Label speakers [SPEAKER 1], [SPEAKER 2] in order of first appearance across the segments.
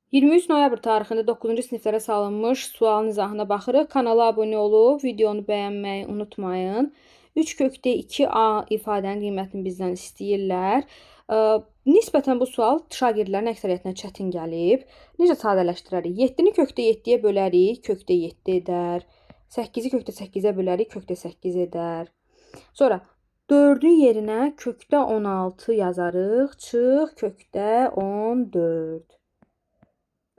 [SPEAKER 1] 23 noyabr tarixində 9-cu siniflərə salınmış sualın izahına baxırıq. Kanala abunə olub, videonu bəyənməyi unutmayın. 3 kökdə 2a ifadənin qiymətini bizdən istəyirlər. Nisbətən bu sual şagirdlərin əksəriyyətinə çətin gəlib. Necə sadələşdirərik? 7-ni kökdə 7-yə bölərik, kökdə 7 edər. 8-i kökdə 8-ə bölərik, kökdə 8 edər. Sonra 4-ün yerinə kökdə 16 yazarıq, çıx kökdə 14.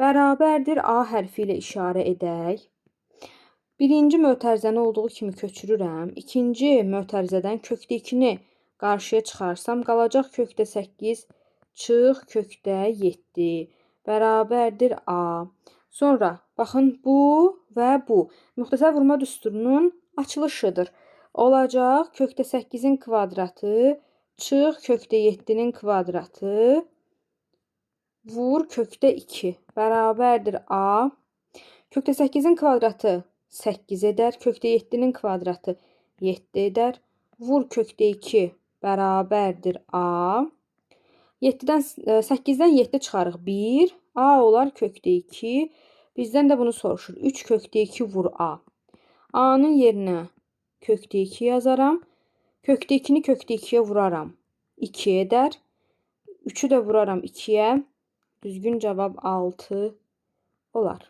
[SPEAKER 1] Bərabərdir A hərfi ilə işarə edək. Birinci mötərizəni olduğu kimi köçürürəm. İkinci mötərizədən kökdə 2-ni qarşıya çıxarsam, qalacaq kökdə 8, çıx kökdə 7. Bərabərdir A. Sonra, baxın, bu və bu. Müxtəsər vurma düsturunun açılışıdır. Olacaq kökdə 8-in kvadratı, çıx kökdə 7-nin kvadratı, vur kökdə 2. Bərabərdir A. Kökdə 8-in kvadratı 8 edər. Kökdə 7-nin kvadratı 7 edər. Vur kökdə 2 bərabərdir A. 8-dən 7 çıxarıq 1. A olar kökdə 2. Bizdən də bunu soruşur. 3 kökdə 2 vur A. A-nın yerinə kökdə 2 yazaram. Kökdə 2-ni kökdə 2-yə vuraram. 2 edər. 3-ü də vuraram 2-yə. Düzgün cavab 6 olar.